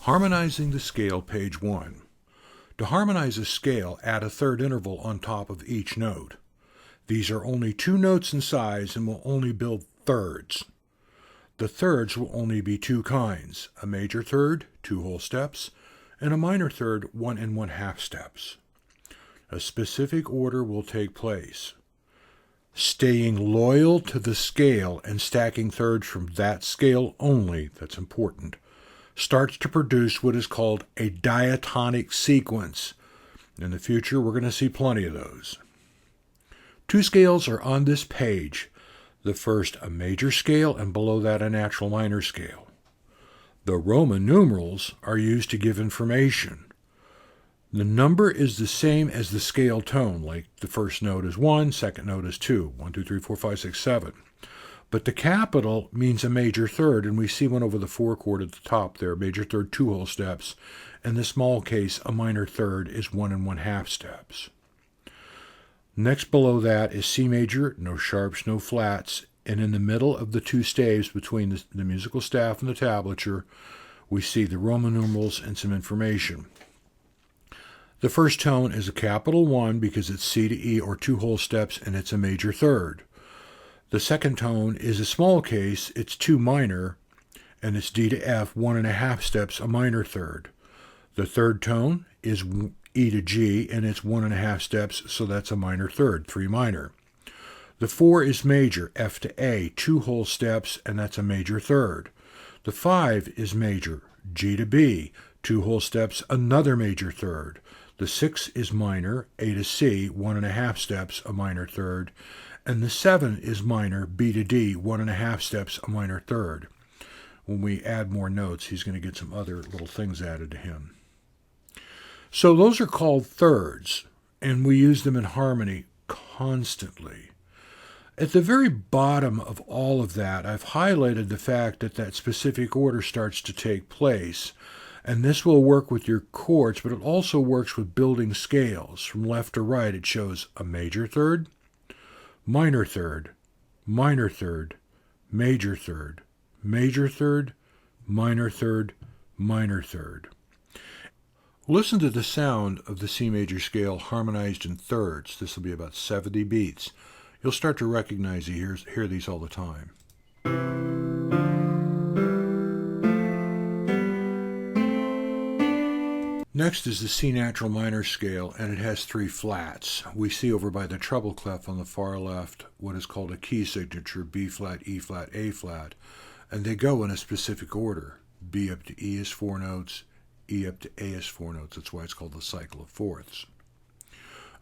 Harmonizing the scale, page 1. To harmonize a scale, add a third interval on top of each note. These are only 2 notes in size and will only build thirds. The thirds will only be 2 kinds, a major third, 2 whole steps, and a minor third, 1 1/2 steps. A specific order will take place. Staying loyal to the scale and stacking thirds from that scale only, that's important, starts to produce what is called a diatonic sequence. In the future, we're going to see plenty of those. 2 scales are on this page. The first, a major scale, and below that, a natural minor scale. The Roman numerals are used to give information. The number is the same as the scale tone, like the first note is 1, second note is 2, 1, 2, 3, 4, 5, 6, 7. But the capital means a major third, and we see one over the 4 chord at the top there, major third, 2 whole steps. In the small case, a minor third is 1 1/2 steps. Next below that is C major, no sharps, no flats, and in the middle of the 2 staves between the musical staff and the tablature, we see the Roman numerals and some information. The first tone is a capital 1 because it's C to E or 2 whole steps, and it's a major third. The second tone is a small case, it's 2 minor, and it's D to F, 1 1/2 steps, a minor third. The third tone is E to G, and it's 1 1/2 steps, so that's a minor third, 3 minor. The 4 is major, F to A, 2 whole steps, and that's a major third. The 5 is major, G to B, 2 whole steps, another major third. The 6 is minor, A to C, 1 1/2 steps, a minor third. And the 7 is minor, B to D, 1 1/2 steps, a minor third. When we add more notes, he's going to get some other little things added to him. So those are called thirds, and we use them in harmony constantly. At the very bottom of all of that, I've highlighted the fact that that specific order starts to take place, and this will work with your chords, but it also works with building scales. From left to right, it shows a major third, minor third, minor third, major third, major third, minor third, minor third. Listen to the sound of the C major scale harmonized in thirds. This will be about 70 beats. You'll start to recognize you hear these all the time. Next is the C natural minor scale, and it has 3 flats. We see over by the treble clef on the far left what is called a key signature, B flat, E flat, A flat, and they go in a specific order. B up to E is 4 notes, E up to A is 4 notes. That's why it's called the cycle of fourths.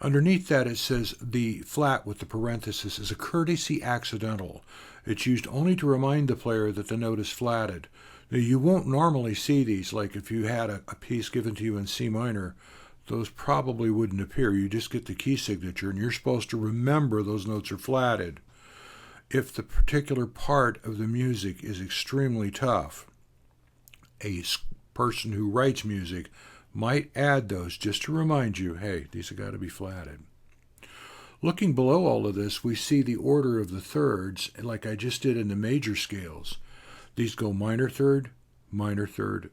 Underneath that it says the flat with the parenthesis is a courtesy accidental. It's used only to remind the player that the note is flatted. Now, you won't normally see these, like if you had a piece given to you in C minor, those probably wouldn't appear. You just get the key signature, and you're supposed to remember those notes are flatted. If the particular part of the music is extremely tough, a person who writes music might add those just to remind you, hey, these have got to be flatted. Looking below all of this, we see the order of the thirds, like I just did in the major scales. These go minor third, major third,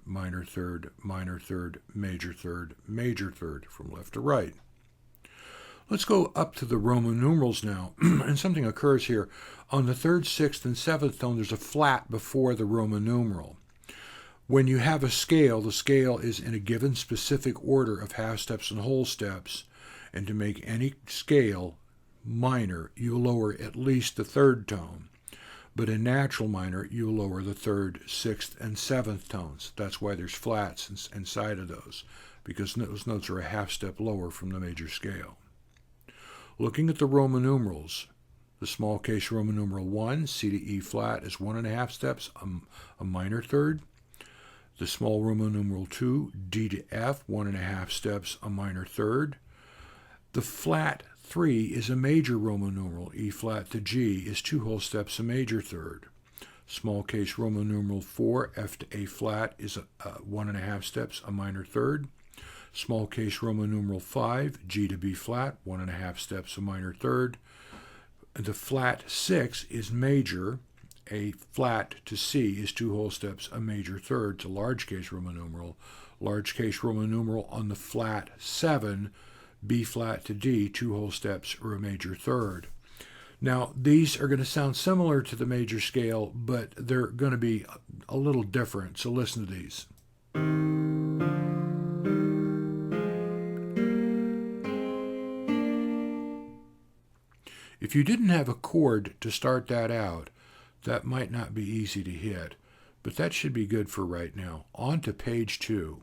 minor third, minor third, major third, major third, from left to right. Let's go up to the Roman numerals now, and something occurs here. On the 3rd, 6th, and 7th tone, there's a flat before the Roman numeral. When you have a scale, the scale is in a given specific order of half steps and whole steps, and to make any scale minor, you lower at least the 3rd tone. But in natural minor, you lower the 3rd, 6th, and 7th tones. That's why there's flats inside of those, because those notes are a half step lower from the major scale. Looking at the Roman numerals, the small case Roman numeral 1, C to E flat, is 1 1/2 steps, a minor third. The small Roman numeral 2, D to F, 1 1/2 steps, a minor third. The flat 3 is a major Roman numeral. E flat to G is 2 whole steps, a major third. Small case Roman numeral 4, F to A flat is 1 1/2 steps, a minor third. Small case Roman numeral 5, G to B flat, 1 1/2 steps, a minor third. The flat 6 is major, A flat to C is 2 whole steps, a major third to large case Roman numeral. Large case Roman numeral on the flat 7, B flat to D, 2 whole steps, or a major third. Now, these are going to sound similar to the major scale, but they're going to be a little different, so listen to these. If you didn't have a chord to start that out, that might not be easy to hit, but that should be good for right now. On to page 2.